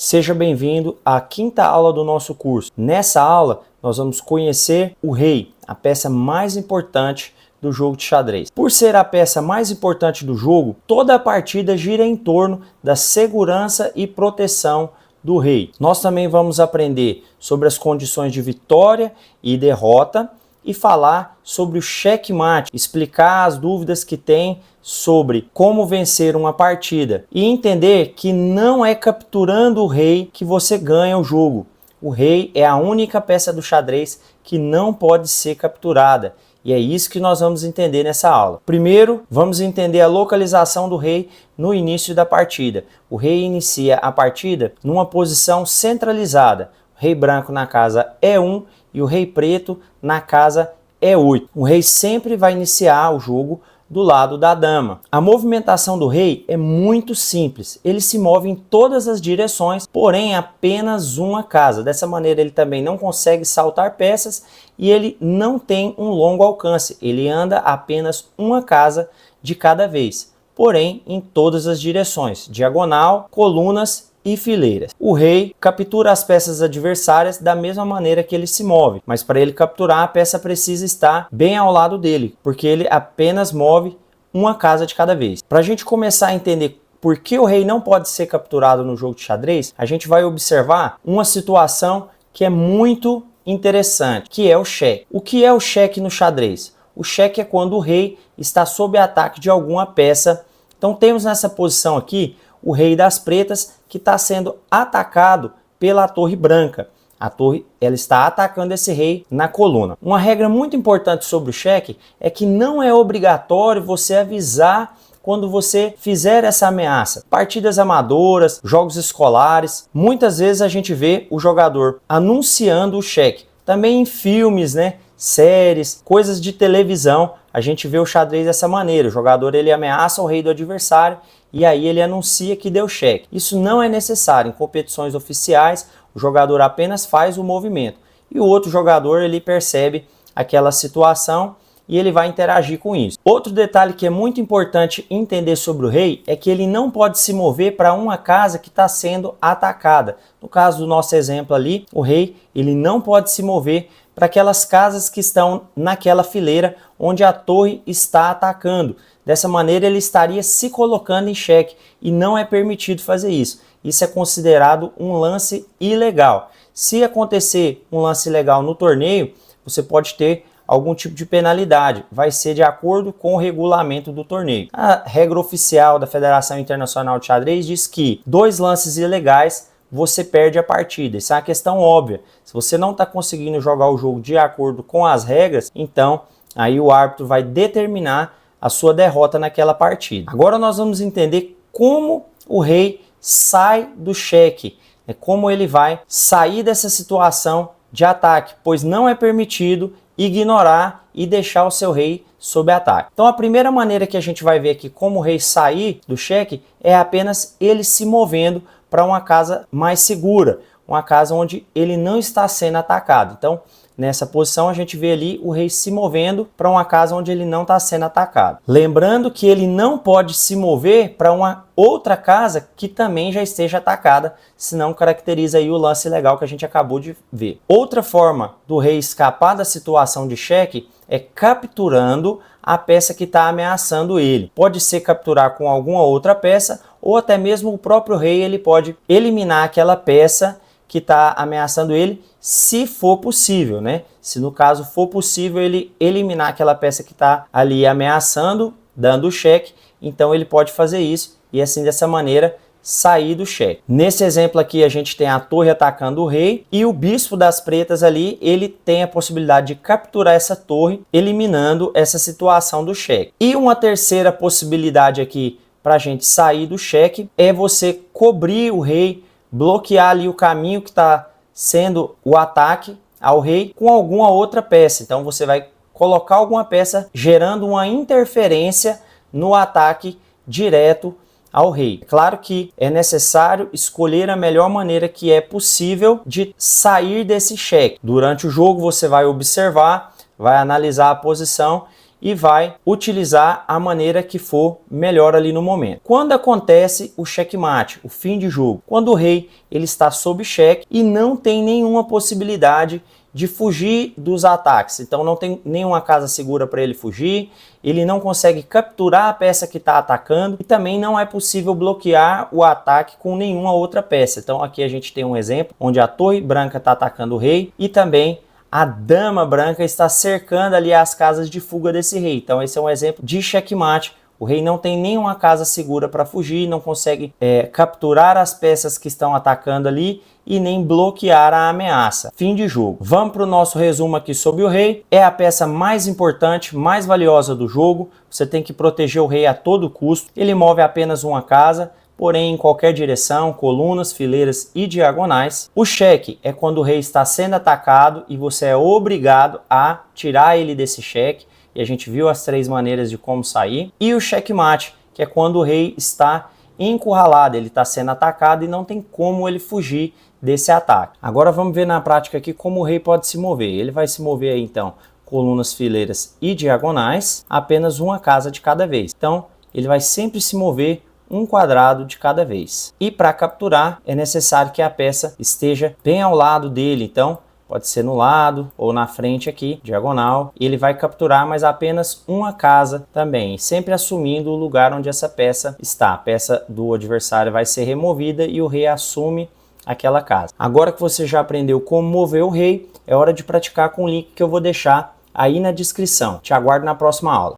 Seja bem-vindo à quinta aula do nosso curso. Nessa aula, nós vamos conhecer o rei, a peça mais importante do jogo de xadrez. Por ser a peça mais importante do jogo, toda a partida gira em torno da segurança e proteção do rei. Nós também vamos aprender sobre as condições de vitória e derrota e falar sobre o checkmate, explicar as dúvidas que tem sobre como vencer uma partida e entender que não é capturando o rei que você ganha o jogo. O rei é a única peça do xadrez que não pode ser capturada. E é isso que nós vamos entender nessa aula. Primeiro, vamos entender a localização do rei no início da partida. O rei inicia a partida numa posição centralizada. O rei branco na casa E1 e o rei preto na casa E8. O rei sempre vai iniciar o jogo do lado da dama. A movimentação do rei é muito simples. Ele se move em todas as direções, porém apenas uma casa. Dessa maneira ele também não consegue saltar peças e ele não tem um longo alcance. Ele anda apenas uma casa de cada vez, porém em todas as direções, diagonal, colunas e fileiras. O rei captura as peças adversárias da mesma maneira que ele se move, mas para ele capturar a peça precisa estar bem ao lado dele, porque ele apenas move uma casa de cada vez. Para a gente começar a entender por que o rei não pode ser capturado no jogo de xadrez, a gente vai observar uma situação que é muito interessante, que é o cheque. O que é o cheque no xadrez? O cheque é quando o rei está sob ataque de alguma peça. Então temos nessa posição aqui o rei das pretas que está sendo atacado pela torre branca. A torre ela está atacando esse rei na coluna. Uma regra muito importante sobre o cheque é que não é obrigatório você avisar quando você fizer essa ameaça. Partidas amadoras, jogos escolares, muitas vezes a gente vê o jogador anunciando o cheque. Também em filmes, séries, coisas de televisão, a gente vê o xadrez dessa maneira. O jogador ele ameaça o rei do adversário e aí ele anuncia que deu cheque. Isso não é necessário. Em competições oficiais, o jogador apenas faz o movimento. E o outro jogador ele percebe aquela situação e ele vai interagir com isso. Outro detalhe que é muito importante entender sobre o rei é que ele não pode se mover para uma casa que está sendo atacada. No caso do nosso exemplo ali, o rei ele não pode se mover para aquelas casas que estão naquela fileira onde a torre está atacando. Dessa maneira ele estaria se colocando em xeque e não é permitido fazer isso. Isso é considerado um lance ilegal. Se acontecer um lance ilegal no torneio, você pode ter algum tipo de penalidade. Vai ser de acordo com o regulamento do torneio. A regra oficial da Federação Internacional de Xadrez diz que 2 lances ilegais você perde a partida. Isso é uma questão óbvia. Se você não está conseguindo jogar o jogo de acordo com as regras, então aí o árbitro vai determinar a sua derrota naquela partida. Agora nós vamos entender como o rei sai do cheque, como ele vai sair dessa situação de ataque, pois não é permitido ignorar e deixar o seu rei sob ataque. Então a primeira maneira que a gente vai ver aqui como o rei sair do cheque é apenas ele se movendo para uma casa mais segura, uma casa onde ele não está sendo atacado. Então nessa posição a gente vê ali o rei se movendo para uma casa onde ele não está sendo atacado. Lembrando que ele não pode se mover para uma outra casa que também já esteja atacada, senão caracteriza aí o lance legal que a gente acabou de ver. Outra forma do rei escapar da situação de cheque é capturando a peça que está ameaçando ele. Pode ser capturar com alguma outra peça ou até mesmo o próprio rei ele pode eliminar aquela peça que está ameaçando ele, se for possível, Se no caso for possível ele eliminar aquela peça que está ali ameaçando, dando o cheque, então ele pode fazer isso e assim dessa maneira sair do cheque. Nesse exemplo aqui a gente tem a torre atacando o rei e o bispo das pretas ali, ele tem a possibilidade de capturar essa torre, eliminando essa situação do cheque. E uma terceira possibilidade aqui para a gente sair do cheque é você cobrir o rei, bloquear ali o caminho que está sendo o ataque ao rei com alguma outra peça. Então você vai colocar alguma peça gerando uma interferência no ataque direto ao rei. Claro que é necessário escolher a melhor maneira que é possível de sair desse cheque. Durante o jogo você vai observar, vai analisar a posição e vai utilizar a maneira que for melhor ali no momento. Quando acontece o checkmate, o fim de jogo? Quando o rei ele está sob cheque e não tem nenhuma possibilidade de fugir dos ataques. Então não tem nenhuma casa segura para ele fugir, ele não consegue capturar a peça que está atacando e também não é possível bloquear o ataque com nenhuma outra peça. Então aqui a gente tem um exemplo onde a torre branca está atacando o rei e também a dama branca está cercando ali as casas de fuga desse rei. Então esse é um exemplo de checkmate. O rei não tem nenhuma casa segura para fugir, não consegue capturar as peças que estão atacando ali e nem bloquear a ameaça. Fim de jogo. Vamos para o nosso resumo aqui sobre o rei. É a peça mais importante, mais valiosa do jogo. Você tem que proteger o rei a todo custo. Ele move apenas uma casa, porém em qualquer direção, colunas, fileiras e diagonais. O cheque é quando o rei está sendo atacado e você é obrigado a tirar ele desse cheque. E a gente viu as 3 maneiras de como sair. E o checkmate, que é quando o rei está encurralado, ele está sendo atacado e não tem como ele fugir desse ataque. Agora vamos ver na prática aqui como o rei pode se mover. Ele vai se mover aí, então, colunas, fileiras e diagonais, apenas uma casa de cada vez. Então, ele vai sempre se mover um quadrado de cada vez. E para capturar, é necessário que a peça esteja bem ao lado dele. Então, pode ser no lado ou na frente aqui, diagonal. E ele vai capturar, mas apenas uma casa também, sempre assumindo o lugar onde essa peça está. A peça do adversário vai ser removida e o rei assume aquela casa. Agora que você já aprendeu como mover o rei, é hora de praticar com o link que eu vou deixar aí na descrição. Te aguardo na próxima aula.